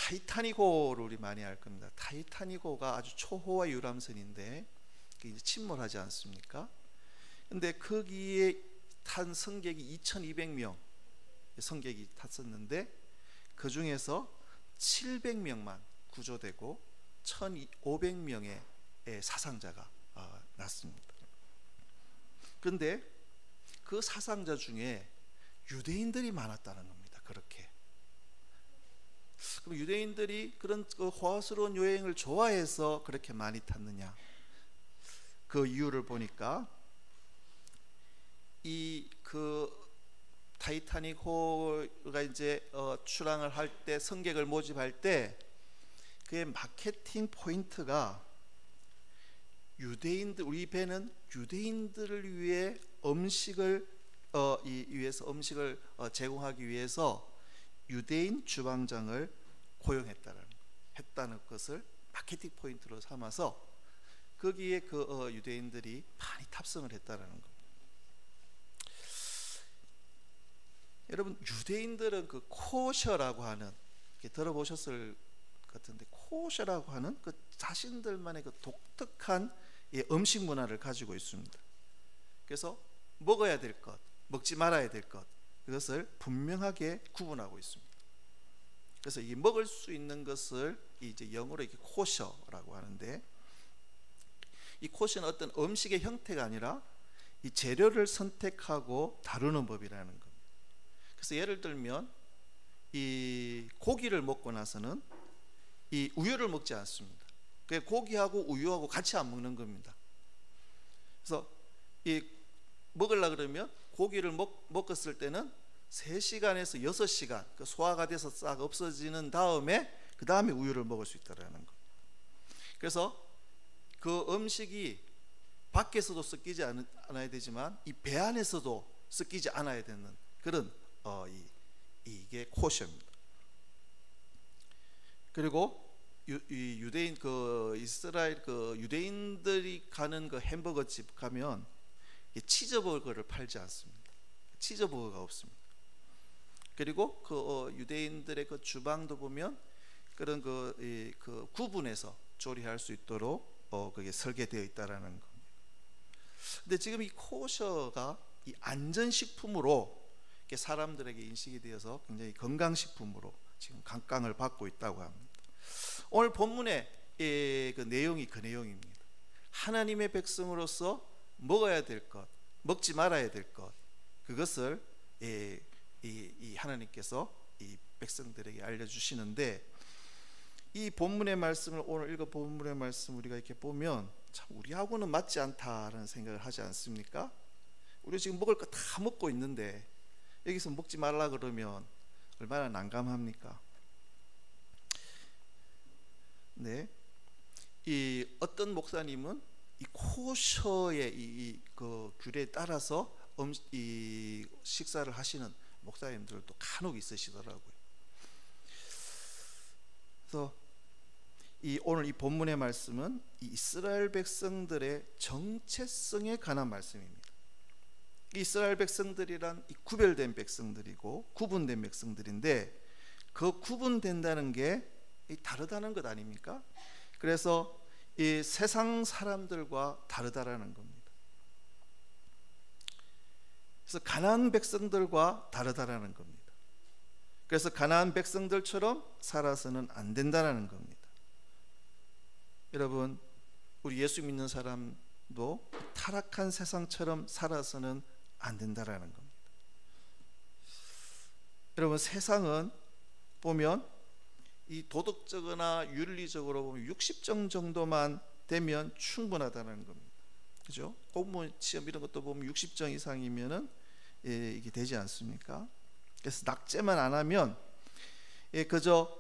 타이타닉호를 우리 많이 알 겁니다. 타이타닉호가 아주 초호화 유람선인데 이제 침몰하지 않습니까? 근데 거기에 탄 승객이 2200명 승객이 탔었는데 그 중에서 700명만 구조되고 1500명의 사상자가 났습니다. 그런데 그 사상자 중에 유대인들이 많았다는 겁니다. 그렇게. 그럼 유대인들이 그런 호화스러운 여행을 좋아해서 그렇게 많이 탔느냐? 그 이유를 보니까 타이타닉호가 이제 출항을 할 때 승객을 모집할 때 그의 마케팅 포인트가 유대인들, 우리 배는 유대인들을 위해 음식을 제공하기 위해서 유대인 주방장을 고용했다는 것을 마케팅 포인트로 삼아서 거기에 유대인들이 많이 탑승을 했다는 겁니다. 여러분, 유대인들은 그 코셔라고 하는, 들어보셨을 것 같은데, 코셔라고 하는 그 자신들만의 그 독특한 음식 문화를 가지고 있습니다. 그래서 먹어야 될 것, 먹지 말아야 될 것, 그것을 분명하게 구분하고 있습니다. 그래서 이 먹을 수 있는 것을 이제 영어로 이렇게 코셔라고 하는데, 이 코셔는 어떤 음식의 형태가 아니라 이 재료를 선택하고 다루는 법이라는 겁니다. 그래서 예를 들면 이 고기를 먹고 나서는 이 우유를 먹지 않습니다. 그 고기하고 우유하고 같이 안 먹는 겁니다. 그래서 이 먹으려 그러면 고기를 먹었을 때는 3시간에서 6시간 그 소화가 돼서 싹 없어지는 다음에 그 다음에 우유를 먹을 수 있다라는 거. 그래서 그 음식이 밖에서도 섞이지 않아야 되지만 이 배 안에서도 섞이지 않아야 되는 그런 이게 코셔입니다. 그리고 유대인 이스라엘 유대인들이 가는 그 햄버거 집 가면 치즈버거를 팔지 않습니다. 치즈버거가 없습니다. 그리고 유대인들의 그 주방도 보면 그런 그 구분해서 조리할 수 있도록 그게 설계되어 있다라는 겁니다. 근데 지금 이 코셔가 이 안전식품으로 사람들에게 인식이 되어서 굉장히 건강식품으로 지금 각광을 받고 있다고 합니다. 오늘 본문의 그 내용이 그 내용입니다. 하나님의 백성으로서 먹어야 될 것, 먹지 말아야 될 것, 그것을 이 하나님께서 이 백성들에게 알려주시는데, 이 본문의 말씀을 오늘 읽어 본문의 말씀 우리가 이렇게 보면 참 우리하고는 맞지 않다라는 생각을 하지 않습니까? 우리 지금 먹을 거 다 먹고 있는데 여기서 먹지 말라 그러면 얼마나 난감합니까? 네, 이 어떤 목사님은 이 코셔의 그 규례에 따라서 이 식사를 하시는 목사님들도 간혹 있으시더라고요. 그래서 오늘 이 본문의 말씀은 이 이스라엘 백성들의 정체성에 관한 말씀입니다. 이스라엘 백성들이란 이 구별된 백성들이고 구분된 백성들인데, 그 구분된다는 게 다르다는 것 아닙니까? 그래서 이 세상 사람들과 다르다라는 겁니다. 그래서 가나안 백성들과 다르다라는 겁니다. 그래서 가나안 백성들처럼 살아서는 안 된다라는 겁니다. 여러분, 우리 예수 믿는 사람도 타락한 세상처럼 살아서는 안 된다라는 겁니다. 여러분, 세상은 보면 이 도덕적이나 윤리적으로 보면 60점 정도만 되면 충분하다는 겁니다. 그죠? 공무원 시험 이런 것도 보면 60점 이상이면은 이게 되지 않습니까? 그래서 낙제만 안 하면 그저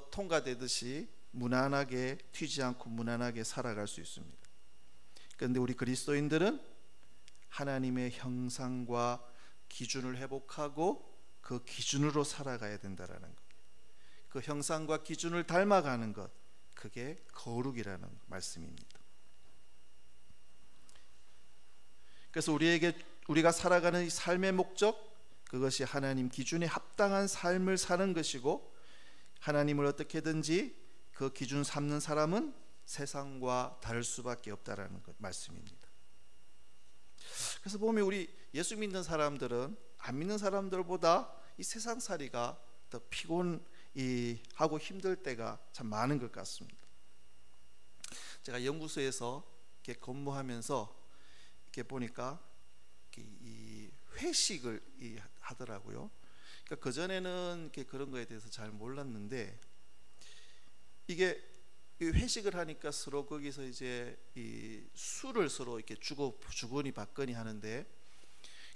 통과되듯이 무난하게 튀지 않고 무난하게 살아갈 수 있습니다. 그런데 우리 그리스도인들은 하나님의 형상과 기준을 회복하고 그 기준으로 살아가야 된다라는 것. 그 형상과 기준을 닮아가는 것, 그게 거룩이라는 말씀입니다. 그래서 우리가 살아가는 이 삶의 목적, 그것이 하나님 기준에 합당한 삶을 사는 것이고, 하나님을 어떻게든지 그 기준 삼는 사람은 세상과 다를 수밖에 없다라는 것 말씀입니다. 그래서 보면 우리 예수 믿는 사람들은 안 믿는 사람들보다 이 세상살이가 더 피곤하고 힘들 때가 참 많은 것 같습니다. 제가 연구소에서 이렇게 근무하면서 이렇게 보니까 이 회식을 하더라고요. 그러니까 그 전에는 그런 거에 대해서 잘 몰랐는데, 이게 회식을 하니까 서로 거기서 이제 이 술을 서로 이렇게 주거니 받거니 하는데,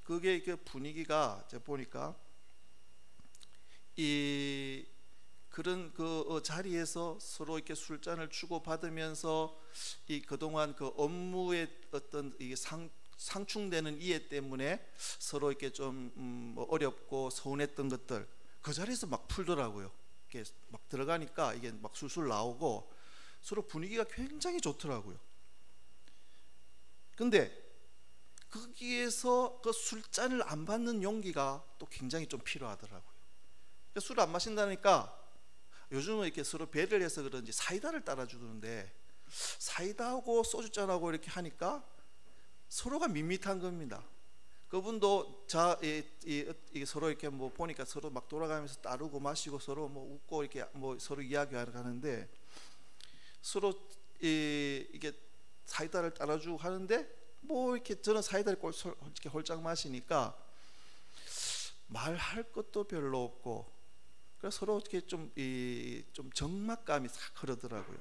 그게 이렇게 분위기가 제가 보니까 이 그런 그 자리에서 서로 이렇게 술잔을 주고 받으면서 이 그동안 그 업무의 어떤 이게 상충되는 이해 때문에 서로 이렇게 좀 어렵고 서운했던 것들 그 자리에서 막 풀더라고요. 이렇게 막 들어가니까 이게 막 술술 나오고 서로 분위기가 굉장히 좋더라고요. 근데 거기에서 그 술잔을 안 받는 용기가 또 굉장히 좀 필요하더라고요. 술을 안 마신다니까 요즘은 이렇게 서로 배려를 해서 그런지 사이다를 따라주는데, 사이다하고 소주잔하고 이렇게 하니까 서로가 밋밋한 겁니다. 그분도 서로 이렇게 뭐 보니까 서로 막 돌아가면서 따르고 마시고 서로 뭐 웃고 이렇게 뭐 서로 이야기하는데, 서로 이게 사이다를 따라주고 하는데 뭐 이렇게 저는 사이다를 이렇게 홀짝 마시니까 말할 것도 별로 없고, 그래서 서로 이렇게 좀 적막감이 싹 흐르더라고요.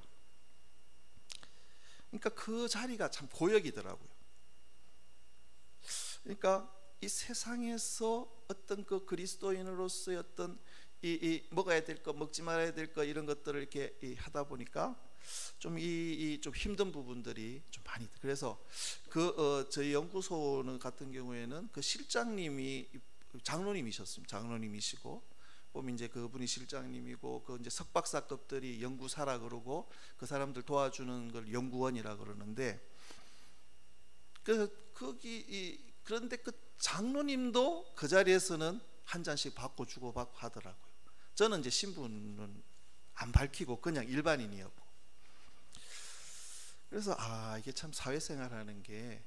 그러니까 그 자리가 참 고역이더라고요. 그러니까 이 세상에서 어떤 그 그리스도인으로서의 어떤 이 먹어야 될 거, 먹지 말아야 될 거 이런 것들을 이렇게 하다 보니까 좀 좀 힘든 부분들이 좀 많이. 그래서 저희 연구소 같은 경우에는 그 실장님이 장로님이셨습니다. 장로님이시고 보면 이제 그분이 실장님이고 그 이제 석박사급들이 연구사라 그러고 그 사람들 도와주는 걸 연구원이라 그러는데, 그런데 그 장로님도 그 자리에서는 한 잔씩 받고 주고받고 하더라고요. 저는 이제 신분은 안 밝히고 그냥 일반인이었고, 그래서 이게 참 사회생활하는 게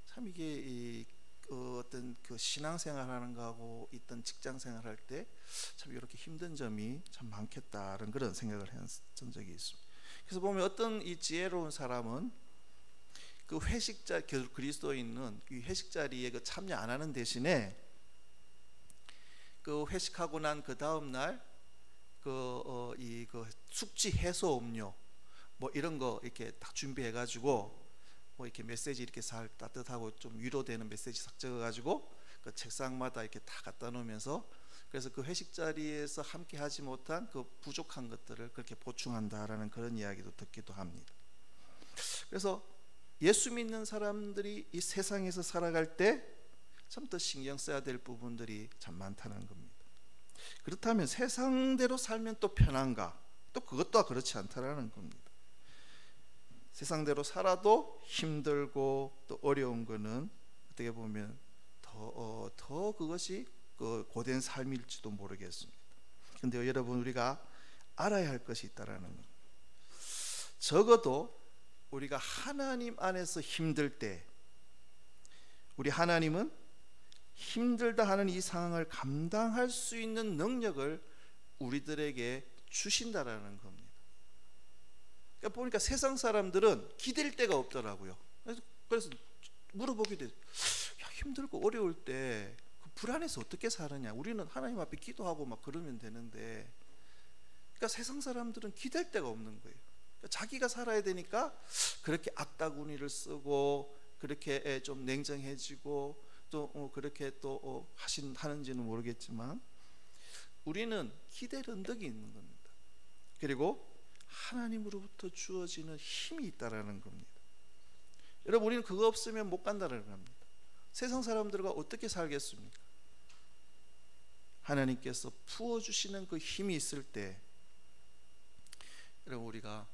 참 이게 어떤 그 신앙생활하는 거하고 있던 직장생활할 때 참 이렇게 힘든 점이 참 많겠다는 그런 생각을 했던 적이 있습니다. 그래서 보면 어떤 이 지혜로운 사람은 그 그리스도인은 이 회식 자리에 그 참여 안 하는 대신에 그 회식하고 난 그 다음 날 그 숙취 해소 음료 뭐 이런 거 이렇게 딱 준비해 가지고 뭐 이렇게 메시지 이렇게 잘 따뜻하고 좀 위로되는 메시지 싹 적어 가지고 그 책상마다 이렇게 다 갖다 놓으면서, 그래서 그 회식 자리에서 함께 하지 못한 그 부족한 것들을 그렇게 보충한다라는 그런 이야기도 듣기도 합니다. 그래서 예수 믿는 사람들이 이 세상에서 살아갈 때 참 더 신경 써야 될 부분들이 참 많다는 겁니다. 그렇다면 세상대로 살면 또 편한가? 또 그것도 그렇지 않다라는 겁니다. 세상대로 살아도 힘들고 또 어려운 거는 어떻게 보면 더 그것이 그 고된 삶일지도 모르겠습니다. 근데 여러분, 우리가 알아야 할 것이 있다라는 겁니다. 적어도 우리가 하나님 안에서 힘들 때 우리 하나님은 힘들다 하는 이 상황을 감당할 수 있는 능력을 우리들에게 주신다라는 겁니다. 그러니까 보니까 세상 사람들은 기댈 데가 없더라고요. 그래서 물어보게 돼요. 힘들고 어려울 때 그 불안해서 어떻게 사느냐. 우리는 하나님 앞에 기도하고 막 그러면 되는데, 그러니까 세상 사람들은 기댈 데가 없는 거예요. 그러니까 자기가 살아야 되니까 그렇게 악다구니를 쓰고 그렇게 좀 냉정해지고 또 그렇게 또 하는지는 모르겠지만, 우리는 기댈 언덕이 있는 겁니다. 그리고 하나님으로부터 주어지는 힘이 있다라는 겁니다. 여러분, 우리는 그거 없으면 못 간다는 겁니다. 세상 사람들과 어떻게 살겠습니까? 하나님께서 부어주시는 그 힘이 있을 때, 여러분, 우리가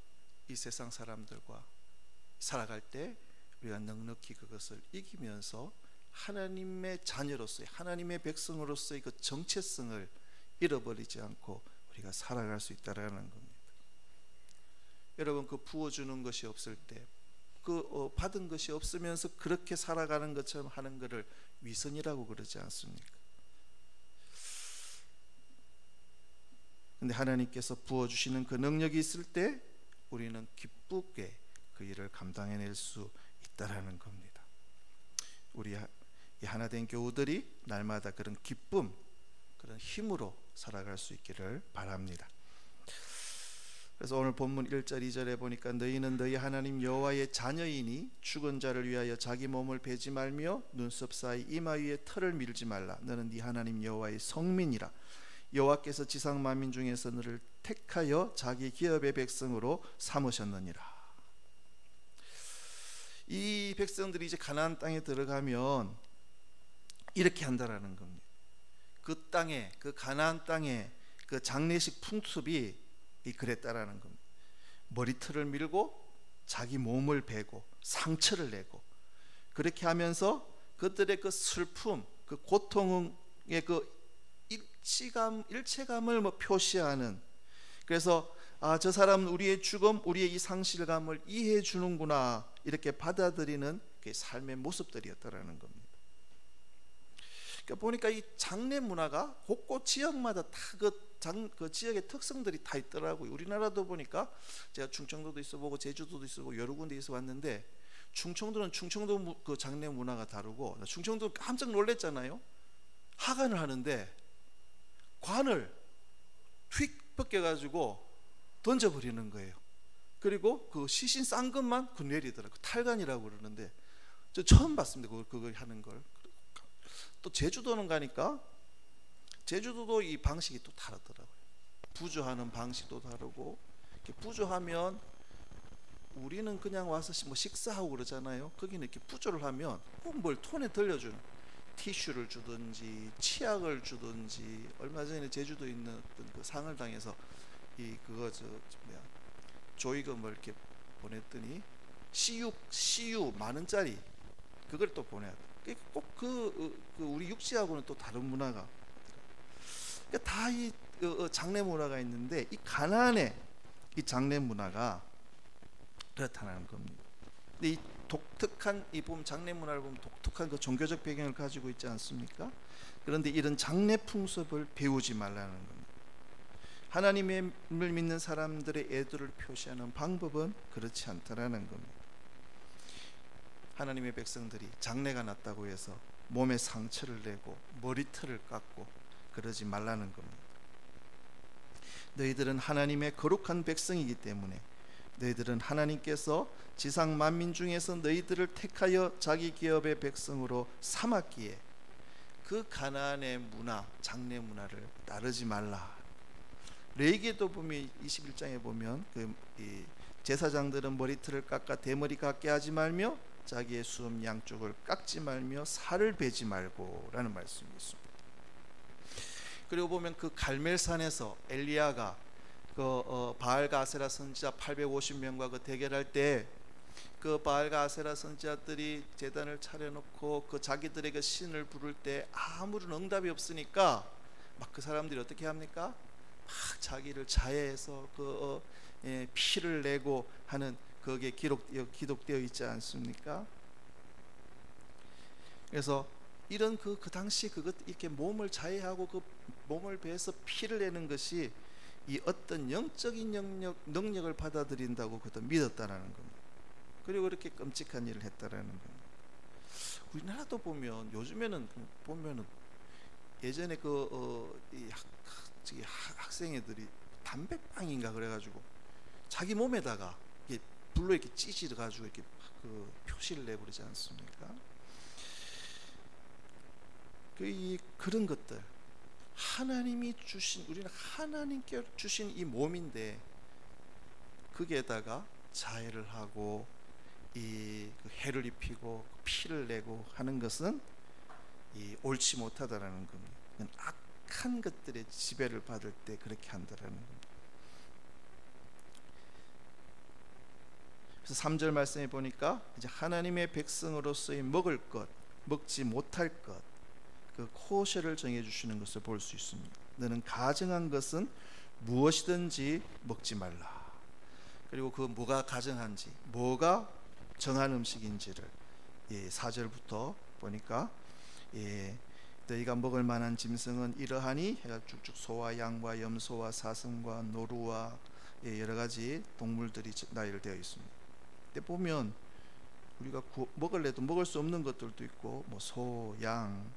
이 세상 사람들과 살아갈 때 우리가 넉넉히 그것을 이기면서 하나님의 자녀로서의, 하나님의 백성으로서의 그 정체성을 잃어버리지 않고 우리가 살아갈 수 있다라는 겁니다. 여러분, 그 부어주는 것이 없을 때, 받은 것이 없으면서 그렇게 살아가는 것처럼 하는 것을 위선이라고 그러지 않습니까? 근데 하나님께서 부어주시는 그 능력이 있을 때 우리는 기쁘게 그 일을 감당해낼 수 있다라는 겁니다. 우리 이 하나된 교우들이 날마다 그런 기쁨, 그런 힘으로 살아갈 수 있기를 바랍니다. 그래서 오늘 본문 1절 2절에 보니까 너희는 너희 하나님 여호와의 자녀이니 죽은 자를 위하여 자기 몸을 베지 말며 눈썹 사이 이마 위에 털을 밀지 말라. 너는 네 하나님 여호와의 성민이라. 여호와께서 지상 만민 중에서 너를 택하여 자기 기업의 백성으로 삼으셨느니라. 이 백성들이 이제 가나안 땅에 들어가면 이렇게 한다라는 겁니다. 그 땅에, 그 가나안 땅에 그 장례식 풍습이 그랬다라는 겁니다. 머리털을 밀고 자기 몸을 베고 상처를 내고 그렇게 하면서 그들의 그 슬픔, 그 고통의 그 일체감을 표시하는, 그래서 저 사람은 우리의 죽음, 우리의 이 상실감을 이해해 주는구나, 이렇게 받아들이는 그 삶의 모습들이었다라는 겁니다. 그러니까 보니까 이 장례 문화가 곳곳 지역마다 다 그 지역의 특성들이 다 있더라고요. 우리나라도 보니까 제가 충청도도 있어보고 제주도도 있어보고 여러 군데 있어 왔는데, 충청도는 충청도 그 장례 문화가 다르고, 충청도 깜짝 놀랐잖아요. 하관을 하는데 관을 휙 벗겨가지고 던져버리는 거예요. 그리고 그 시신 싼 것만 그 내리더라고요. 탈관이라고 그러는데 저 처음 봤습니다. 그걸 하는 걸. 또 제주도는 가니까 제주도도 이 방식이 또 다르더라고요. 부조하는 방식도 다르고, 이렇게 부조하면 우리는 그냥 와서 뭐 식사하고 그러잖아요. 거기는 이렇게 부조를 하면 꼭 뭘 톤에 들려주는, 티슈를 주든지 치약을 주든지. 얼마 전에 제주도에 있는 어떤 그 상을 당해서 그거 조이금을 이렇게 보냈더니 CU 10,000원짜리 그걸 또 보내야 돼. 꼭 우리 육지하고는 또 다른 문화가. 그러니까 다 이 장례 문화가 있는데, 이 가나안의 이 장례 문화가 그렇다는 겁니다. 근데 이 독특한 보면 장례 문화를 보면 독특한 그 종교적 배경을 가지고 있지 않습니까? 그런데 이런 장례 풍습을 배우지 말라는 겁니다. 하나님을 믿는 사람들의 애도를 표시하는 방법은 그렇지 않다라는 겁니다. 하나님의 백성들이 장례가 났다고 해서 몸에 상처를 내고 머리털을 깎고 그러지 말라는 겁니다. 너희들은 하나님의 거룩한 백성이기 때문에 너희들은 하나님께서 지상 만민 중에서 너희들을 택하여 자기 기업의 백성으로 삼았기에 그 가나안의 문화, 장례 문화를 따르지 말라. 레위기도 보면 21장에 보면 이 제사장들은 머리털을 깎아 대머리 같게 하지 말며 자기의 수염 양쪽을 깎지 말며 살을 베지 말고 라는 말씀이 있습니다. 그리고 보면 그 갈멜산에서 엘리야가 바알과 아세라 선지자 850명과 그 대결할 때 그 바알과 아세라 선지자들이 제단을 차려놓고 그 자기들에게 신을 부를 때 아무런 응답이 없으니까 막 그 사람들이 어떻게 합니까? 막 자기를 자해해서 피를 내고 하는, 거기에 기록되어 있지 않습니까? 그래서 이런 그 당시 그것 이렇게 몸을 자해하고 그 몸을 베어서 피를 내는 것이 이 어떤 영적인 능력을 받아들인다고 그것도 믿었다라는 겁니다. 그리고 그렇게 끔찍한 일을 했다라는 겁니다. 우리나라도 보면 요즘에는 보면은 예전에 학생 애들이 담배빵인가 그래가지고 자기 몸에다가 이게 불로 이렇게 찌질해가지고 이렇게 그 표시를 내버리지 않습니까? 그런 것들, 하나님이 주신, 우리는 하나님께 주신 이 몸인데 거기에다가 자해를 하고 해를 입히고 피를 내고 하는 것은 옳지 못하다라는 겁니다. 악한 것들의 지배를 받을 때 그렇게 한다라는 겁니다. 그래서 3절 말씀에 보니까 이제 하나님의 백성으로서의 먹을 것, 먹지 못할 것, 그 코셔를 정해 주시는 것을 볼 수 있습니다. 너는 가정한 것은 무엇이든지 먹지 말라. 그리고 그 뭐가 가정한지, 뭐가 정한 음식인지를 4절부터 보니까 너희가 먹을 만한 짐승은 이러하니 해가 쭉쭉 소와 양과 염소와 사슴과 노루와 여러 가지 동물들이 나열되어 있습니다. 근데 보면 우리가 먹을래도 먹을 수 없는 것들도 있고, 뭐 소, 양,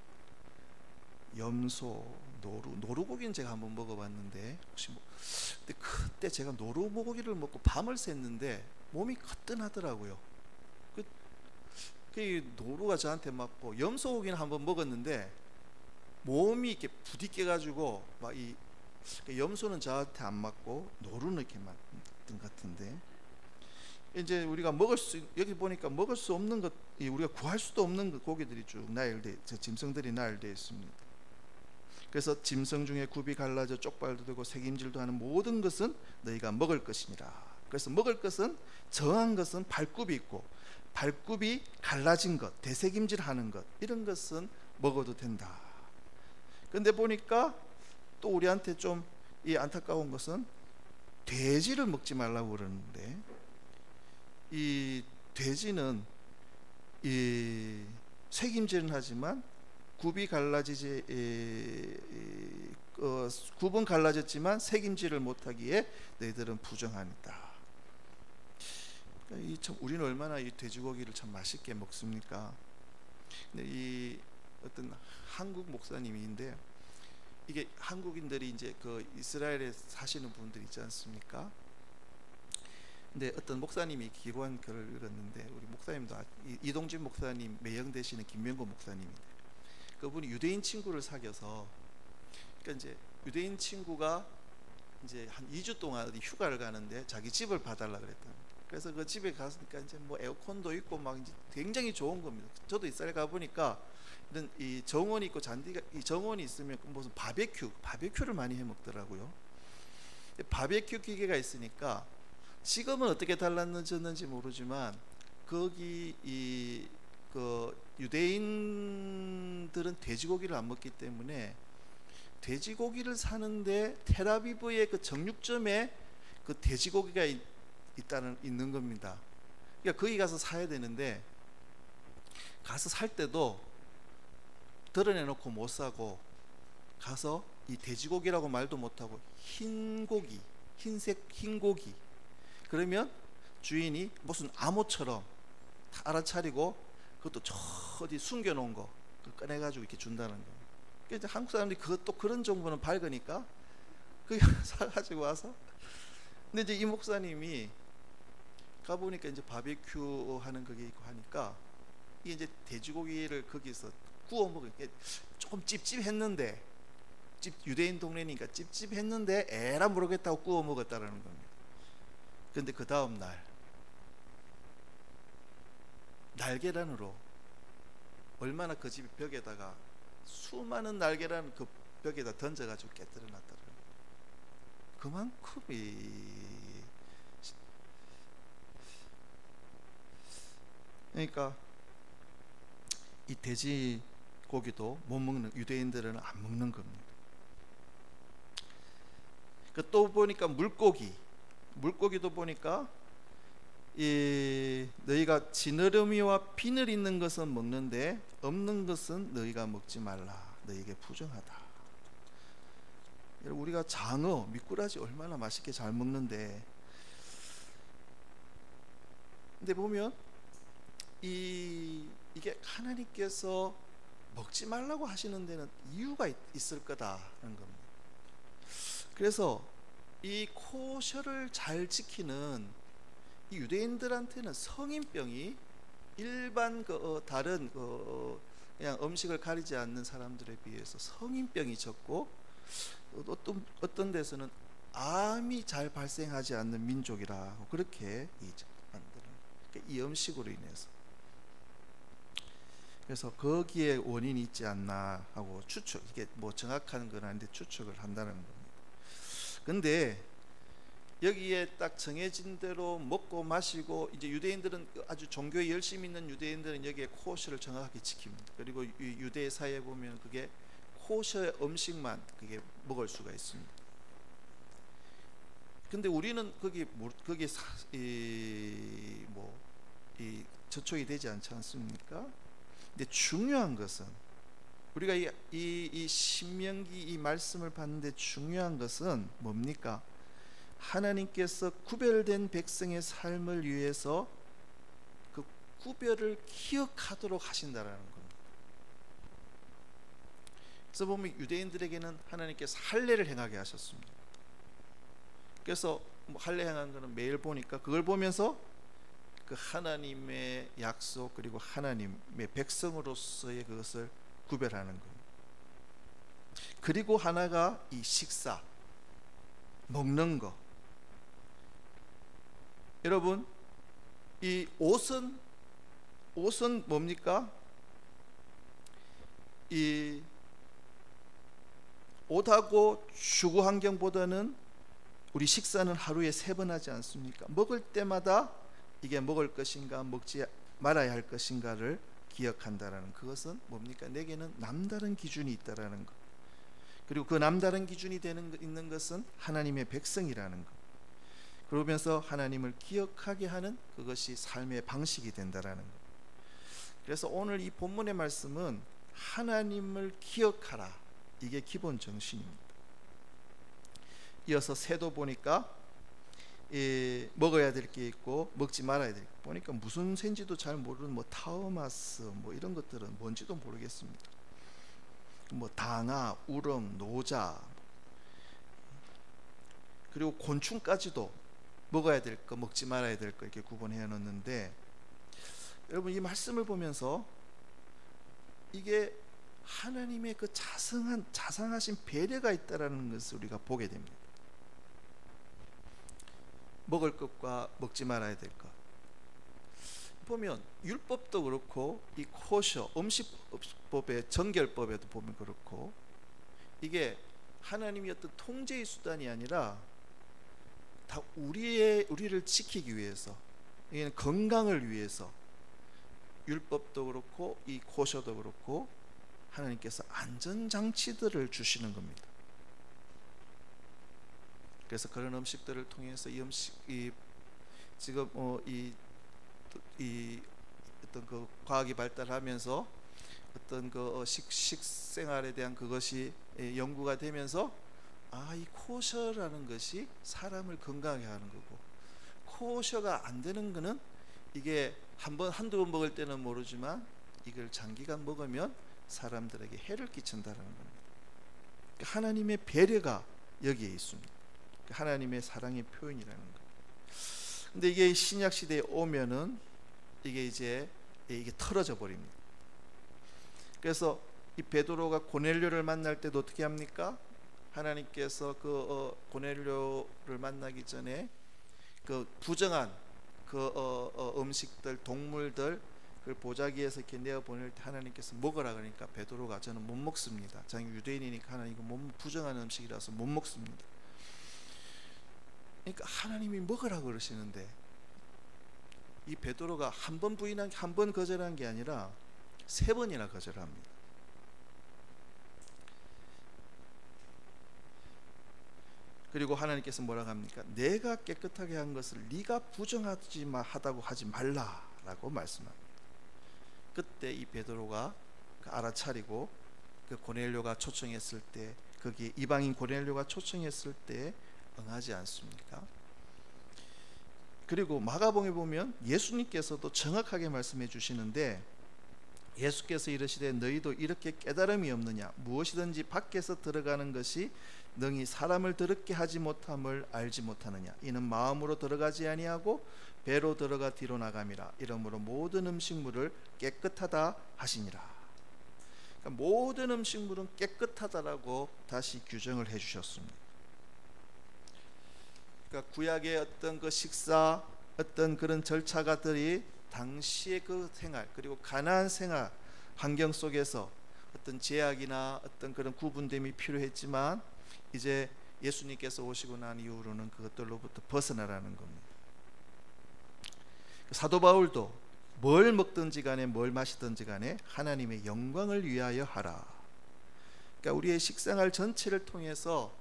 염소, 노루고기는 제가 한번 먹어봤는데, 혹시 근데 그때 제가 노루고기를 먹고 밤을 샜는데 몸이 거뜬하더라고요. 그 노루가 저한테 맞고, 염소고기는 한번 먹었는데 몸이 이렇게 부딪혀 가지고 막 염소는 저한테 안 맞고 노루는 이렇게 맞던 것 같은데, 이제 우리가 여기 보니까 먹을 수 없는 것, 우리가 구할 수도 없는 그 고기들이 쭉 짐승들이 나열되어 있습니다. 그래서 짐승 중에 굽이 갈라져 쪽발도 되고 새김질도 하는 모든 것은 너희가 먹을 것이니라. 그래서 먹을 것은, 정한 것은 발굽이 있고, 발굽이 갈라진 것, 대새김질하는 것, 이런 것은 먹어도 된다. 근데 보니까 또 우리한테 좀 안타까운 것은 돼지를 먹지 말라고 그러는데, 이 돼지는 새김질은 하지만 굽은 갈라졌지만 새김질을 못하기에 너희들은 부정하니까. 우리는 얼마나 이 돼지고기를 참 맛있게 먹습니까? 근데 이 어떤 한국 목사님인데, 이게 한국인들이 이제 그 이스라엘에 사시는 분들 있지 않습니까? 근데 어떤 목사님이 기고한 글을 읽었는데, 우리 목사님도 이동진 목사님 매형되시는 김명고 목사님인데, 그분이 유대인 친구를 사귀어서, 그러니까 이제 유대인 친구가 이제 한 2주 동안 어디 휴가를 가는데 자기 집을 봐달라 그랬다. 그래서 그 집에 갔으니까 이제 뭐 에어컨도 있고 막 이제 굉장히 좋은 겁니다. 저도 이스라엘 가 보니까 이런 이 정원이 있고 잔디가, 이 정원이 있으면 무슨 바베큐를 많이 해 먹더라고요. 바베큐 기계가 있으니까, 지금은 어떻게 달라졌는지 모르지만 거기 그 유대인들은 돼지고기를 안 먹기 때문에 돼지고기를 사는데 텔아비브의 그 정육점에 그 돼지고기가 있는 겁니다. 그러니까 거기 가서 사야 되는데, 가서 살 때도 드러내놓고 못 사고, 가서 이 돼지고기라고 말도 못하고 흰 고기, 그러면 주인이 무슨 암호처럼 다 알아차리고, 그것도 저 어디 숨겨놓은 거 꺼내가지고 이렇게 준다는 거예요. 그러니까 한국 사람들이 그것도 그런 정보는 밝으니까 그게 사가지고 와서, 근데 이제 이 목사님이 가보니까 이제 바베큐 하는 그게 있고 하니까, 이게 이제 돼지고기를 거기서 구워 먹으니까 조금 찝찝했는데, 유대인 동네니까 찝찝했는데 에라 모르겠다고 구워 먹었다라는 겁니다. 그런데 그 다음 날 날계란으로 얼마나 그 집 벽에다가 수많은 날계란 그 벽에다 던져가지고 깨뜨려 놨더라고요. 그만큼 그러니까 이 돼지 고기도 못 먹는, 유대인들은 안 먹는 겁니다. 또 보니까 물고기도 보니까 너희가 지느러미와 비늘 있는 것은 먹는데 없는 것은 너희가 먹지 말라. 너희에게 부정하다. 우리가 장어, 미꾸라지 얼마나 맛있게 잘 먹는데, 근데 보면 이게 하나님께서 먹지 말라고 하시는 데는 이유가 있을 거다라는 겁니다. 그래서 이 코셔를 잘 지키는 이 유대인들한테는 성인병이 일반 다른 그냥 음식을 가리지 않는 사람들에 비해서 성인병이 적고, 어떤 데서는 암이 잘 발생하지 않는 민족이라고 그렇게 만드는, 이 음식으로 인해서. 그래서 거기에 원인이 있지 않나 하고 이게 뭐 정확한 건 아닌데 추측을 한다는 겁니다. 근데 여기에 딱 정해진 대로 먹고 마시고, 이제 유대인들은 아주 종교에 열심히 있는 유대인들은 여기에 코셔를 정확하게 지킵니다. 그리고 유대 사회에 보면 그게 코셔 음식만 그게 먹을 수가 있습니다. 근데 우리는 거기 저촉이 되지 않지 않습니까? 근데 중요한 것은 우리가 이 신명기 이 말씀을 봤는데 중요한 것은 뭡니까? 하나님께서 구별된 백성의 삶을 위해서 그 구별을 기억하도록 하신다라는 겁니다. 그래서 보면 유대인들에게는 하나님께서 할례를 행하게 하셨습니다. 그래서 할례 행한 거는 매일 보니까 그걸 보면서 그 하나님의 약속 그리고 하나님의 백성으로서의 그것을 구별하는 거예요. 그리고 하나가 이 식사, 먹는 거. 여러분, 이 옷은 뭡니까? 이 옷하고 주거 환경보다는 우리 식사는 하루에 3번 하지 않습니까? 먹을 때마다 이게 먹을 것인가 먹지 말아야 할 것인가를 기억한다라는, 그것은 뭡니까? 내게는 남다른 기준이 있다라는 것. 그리고 그 남다른 기준이 있는 것은 하나님의 백성이라는 것. 그러면서 하나님을 기억하게 하는 그것이 삶의 방식이 된다라는 것. 그래서 오늘 이 본문의 말씀은 하나님을 기억하라, 이게 기본 정신입니다. 이어서 새도 보니까 먹어야 될 게 있고 먹지 말아야 될 게, 보니까 무슨 새인지도 잘 모르는 타우마스 이런 것들은 뭔지도 모르겠습니다. 당아, 우렁, 노자, 그리고 곤충까지도 먹어야 될 거, 먹지 말아야 될 거 이렇게 구분해 놓는데, 여러분 이 말씀을 보면서 이게 하나님의 그 자상하신 배려가 있다라는 것을 우리가 보게 됩니다. 먹을 것과 먹지 말아야 될 것 보면 율법도 그렇고 이 코셔 음식법의 정결법에도 보면 그렇고, 이게 하나님이 어떤 통제의 수단이 아니라 다 우리를 지키기 위해서, 이게 건강을 위해서 율법도 그렇고 이 코셔도 그렇고 하나님께서 안전장치들을 주시는 겁니다. 그래서 그런 음식들을 통해서 이 음식이 지금 어떤 그 과학이 발달하면서 어떤 그 식생활에 대한 그것이 연구가 되면서 이 코셔라는 것이 사람을 건강하게 하는 거고, 코셔가 안 되는 거는 이게 한두 번 먹을 때는 모르지만 이걸 장기간 먹으면 사람들에게 해를 끼친다는 겁니다. 하나님의 배려가 여기에 있습니다. 하나님의 사랑의 표현이라는 거예요. 근데 이게 신약 시대에 오면은 이게 털어져 버립니다. 그래서 이 베드로가 고넬료를 만날 때도 어떻게 합니까? 하나님께서 고넬료를 만나기 전에 그 부정한 음식들, 동물들 그 보자기에서 이렇게 내어 보낼 때 하나님께서 먹으라 그러니까 베드로가 저는 못 먹습니다. 자기 유대인이니까 하나님 이거 부정한 음식이라서 못 먹습니다. 그러니까 하나님이 먹으라 그러시는데 이 베드로가 한 번 거절한 게 아니라 3번이나 거절합니다. 그리고 하나님께서 뭐라고 합니까? 내가 깨끗하게 한 것을 네가 부정하다고 하지 말라라고 말씀합니다. 그때 이 베드로가 알아차리고 그 고넬료가 초청했을 때, 거기 이방인 고넬료가 초청했을 때 응하지 않습니까? 그리고 마가복음에 보면 예수님께서도 정확하게 말씀해 주시는데, 예수께서 이르시되 너희도 이렇게 깨달음이 없느냐? 무엇이든지 밖에서 들어가는 것이 능히 사람을 더럽게 하지 못함을 알지 못하느냐? 이는 마음으로 들어가지 아니하고 배로 들어가 뒤로 나감이라. 이러므로 모든 음식물을 깨끗하다 하시니라. 그러니까 모든 음식물은 깨끗하다라고 다시 규정을 해 주셨습니다. 그러니까 구약의 어떤 그 식사, 어떤 그런 절차가들이 당시의 그 생활, 그리고 가나안 생활 환경 속에서 어떤 제약이나 어떤 그런 구분됨이 필요했지만, 이제 예수님께서 오시고 난 이후로는 그것들로부터 벗어나라는 겁니다. 사도 바울도 뭘 먹든지 간에 뭘 마시든지 간에 하나님의 영광을 위하여 하라. 그러니까 우리의 식생활 전체를 통해서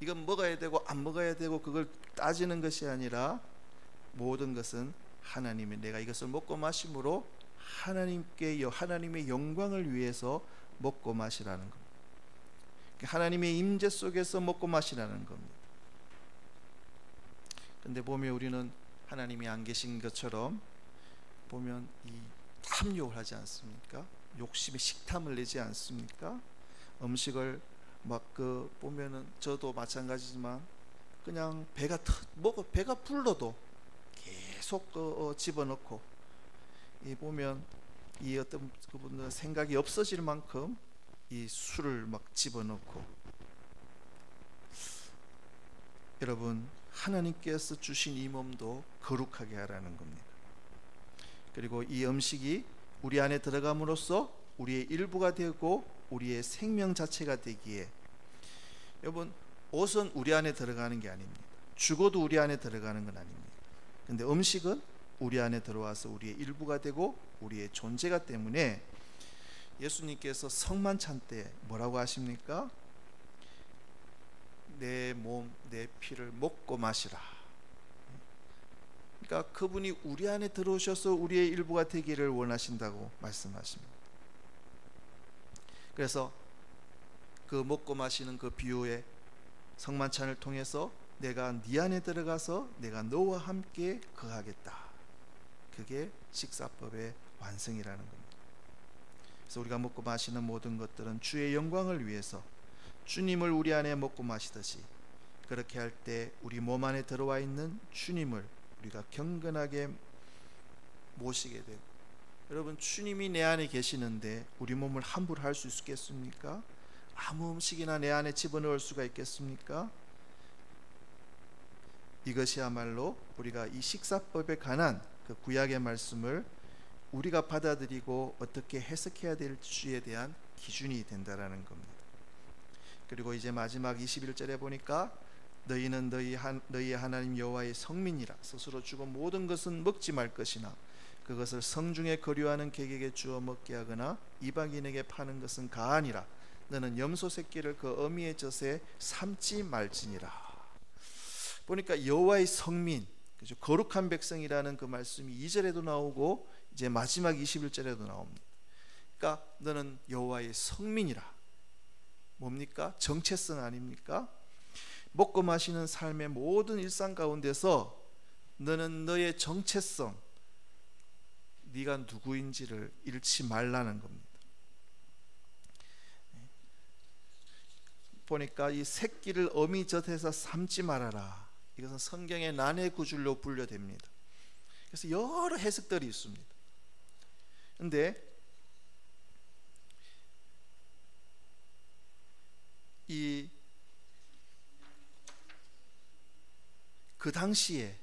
이건 먹어야 되고 안 먹어야 되고 그걸 따지는 것이 아니라 모든 것은 하나님의, 내가 이것을 먹고 마심으로 하나님의 영광을 위해서 먹고 마시라는 겁니다. 하나님의 임재 속에서 먹고 마시라는 겁니다. 근데 보면 우리는 하나님이 안 계신 것처럼 보면 이 탐욕을 하지 않습니까? 욕심에 식탐을 내지 않습니까? 음식을 막 보면은 저도 마찬가지지만 그냥 배가 불러도 계속 집어넣고, 이 보면 이 어떤 그분들 생각이 없어질 만큼 이 술을 막 집어넣고. 여러분, 하나님께서 주신 이 몸도 거룩하게 하라는 겁니다. 그리고 이 음식이 우리 안에 들어감으로써 우리의 일부가 되고 우리의 생명 자체가 되기에, 여러분, 옷은 우리 안에 들어가는 게 아닙니다. 죽어도 우리 안에 들어가는 건 아닙니다. 근데 음식은 우리 안에 들어와서 우리의 일부가 되고 우리의 존재가 때문에 예수님께서 성만찬 때 뭐라고 하십니까? 내 몸, 내 피를 먹고 마시라. 그러니까 그분이 우리 안에 들어오셔서 우리의 일부가 되기를 원하신다고 말씀하십니다. 그래서 그 먹고 마시는 그 비유의 성만찬을 통해서 내가 네 안에 들어가서 내가 너와 함께 거하겠다. 그게 식사법의 완성이라는 겁니다. 그래서 우리가 먹고 마시는 모든 것들은 주의 영광을 위해서 주님을 우리 안에 먹고 마시듯이, 그렇게 할 때 우리 몸 안에 들어와 있는 주님을 우리가 경건하게 모시게 되고, 여러분, 주님이 내 안에 계시는데 우리 몸을 함부로 할 수 있겠습니까? 아무 음식이나 내 안에 집어넣을 수가 있겠습니까? 이것이야말로 우리가 이 식사법에 관한 그 구약의 말씀을 우리가 받아들이고 어떻게 해석해야 될지에 대한 기준이 된다라는 겁니다. 그리고 이제 마지막 21절에 보니까 너희는 너희의 하나님 여호와의 성민이라. 스스로 죽은 모든 것은 먹지 말 것이나 그것을 성중에 거류하는 객에게 주어 먹게 하거나 이방인에게 파는 것은 가하니라. 너는 염소 새끼를 그 어미의 젖에 삶지 말지니라. 보니까 여호와의 성민, 그죠? 거룩한 백성이라는 그 말씀이 2절에도 나오고 이제 마지막 21절에도 나옵니다. 그러니까 너는 여호와의 성민이라. 뭡니까? 정체성 아닙니까? 먹고 마시는 삶의 모든 일상 가운데서 너는 너의 정체성, 네가 누구인지를 잃지 말라는 겁니다. 보니까 이 새끼를 어미 젖에서 삶지 말아라. 이것은 성경의 난해 구절로 분류됩니다. 그래서 여러 해석들이 있습니다. 그런데 그 당시에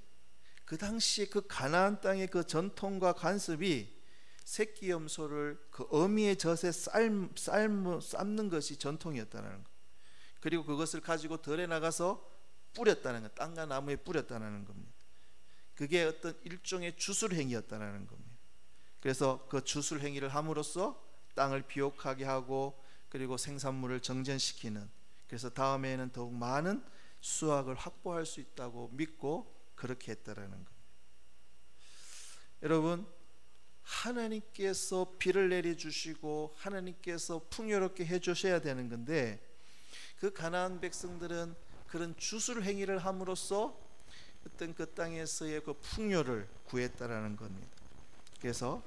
그 가나안 땅의 그 전통과 관습이 새끼 염소를 그 어미의 젖에 삶는 것이 전통이었다는 것. 그리고 그것을 가지고 들에 나가서 뿌렸다는 것, 땅과 나무에 뿌렸다는 겁니다. 그게 어떤 일종의 주술행위였다는 겁니다. 그래서 그 주술행위를 함으로써 땅을 비옥하게 하고 그리고 생산물을 정전시키는, 그래서 다음에는 더욱 많은 수확을 확보할 수 있다고 믿고 그렇게 했다라는 겁니다. 여러분, 하나님께서 비를 내려주시고 하나님께서 풍요롭게 해주셔야 되는 건데, 그 가나안 백성들은 그런 주술 행위를 함으로써 어떤 그 땅에서의 그 풍요를 구했다라는 겁니다. 그래서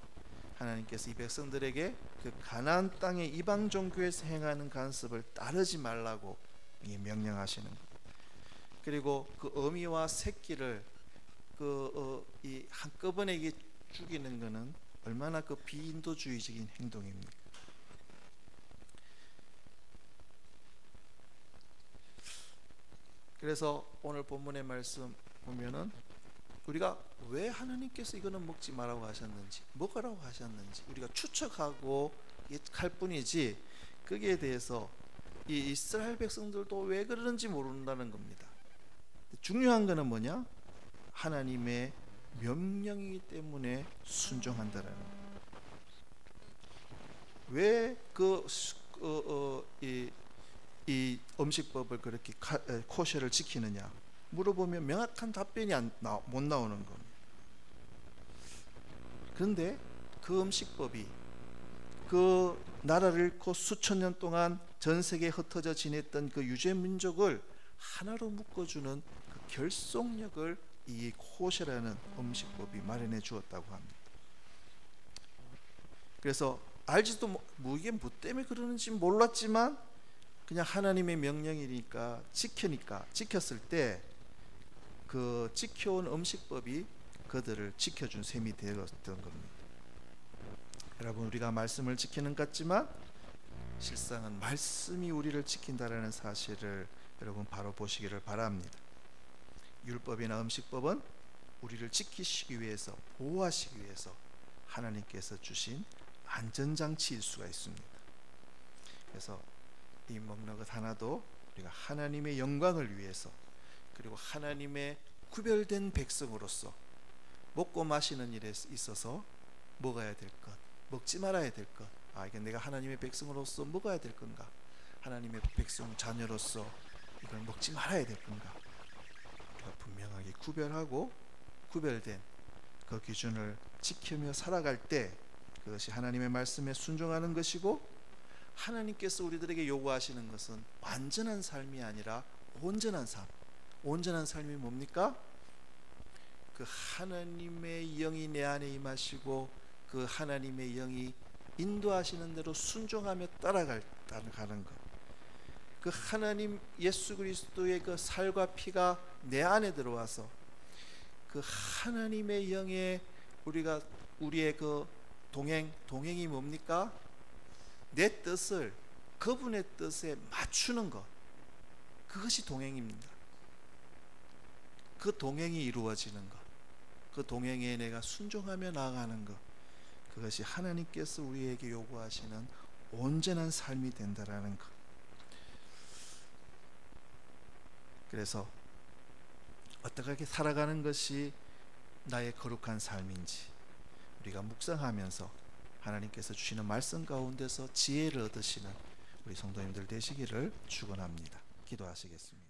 하나님께서 이 백성들에게 그 가나안 땅의 이방 종교에서 행하는 관습을 따르지 말라고 명령하시는 겁니다. 그리고 그 어미와 새끼를 이 한꺼번에 죽이는 것은 얼마나 그 비인도주의적인 행동입니까? 그래서 오늘 본문의 말씀 보면은 우리가 왜 하나님께서 이거는 먹지 말라고 하셨는지, 먹으라고 하셨는지 우리가 추측하고 할 뿐이지, 거기에 대해서 이 이스라엘 백성들도 왜 그러는지 모른다는 겁니다. 중요한 거는 뭐냐? 하나님의 명령이기 때문에 순종한다라는 거예요. 왜그 이 음식법을 그렇게 코셔를 지키느냐 물어보면 명확한 답변이 못 나오는 겁니다. 그런데 그 음식법이 그 나라를 잃고 수천 년 동안 전 세계에 흩어져 지냈던 그 유대 민족을 하나로 묶어주는 그 결속력을 이 코셔라는 음식법이 마련해 주었다고 합니다. 그래서 알지도 이게 뭐 때문에 그러는지 몰랐지만 그냥 하나님의 명령이니까 지켰을 때 그 지켜온 음식법이 그들을 지켜준 셈이 되었던 겁니다. 여러분, 우리가 말씀을 지키는 것 같지만 실상은 말씀이 우리를 지킨다라는 사실을 여러분 바로 보시기를 바랍니다. 율법이나 음식법은 우리를 지키시기 위해서, 보호하시기 위해서 하나님께서 주신 안전장치일 수가 있습니다. 그래서 이 먹는 것 하나도 우리가 하나님의 영광을 위해서, 그리고 하나님의 구별된 백성으로서 먹고 마시는 일에 있어서 먹어야 될 것, 먹지 말아야 될 것, 이게 내가 하나님의 백성으로서 먹어야 될 건가, 하나님의 백성 자녀로서 이걸 먹지 말아야 될 건가, 우리가 분명하게 구별하고 구별된 그 기준을 지키며 살아갈 때 그것이 하나님의 말씀에 순종하는 것이고, 하나님께서 우리들에게 요구하시는 것은 완전한 삶이 아니라 온전한 삶. 온전한 삶이 뭡니까? 그 하나님의 영이 내 안에 임하시고 그 하나님의 영이 인도하시는 대로 순종하며 따라가는 것. 그 하나님 예수 그리스도의 그 살과 피가 내 안에 들어와서 그 하나님의 영에 우리의 그 동행이 뭡니까? 내 뜻을 그분의 뜻에 맞추는 것. 그것이 동행입니다. 그 동행이 이루어지는 것, 그 동행에 내가 순종하며 나아가는 것, 그것이 하나님께서 우리에게 요구하시는 온전한 삶이 된다라는 것. 그래서 어떻게 살아가는 것이 나의 거룩한 삶인지 우리가 묵상하면서 하나님께서 주시는 말씀 가운데서 지혜를 얻으시는 우리 성도님들 되시기를 축원합니다. 기도하시겠습니다.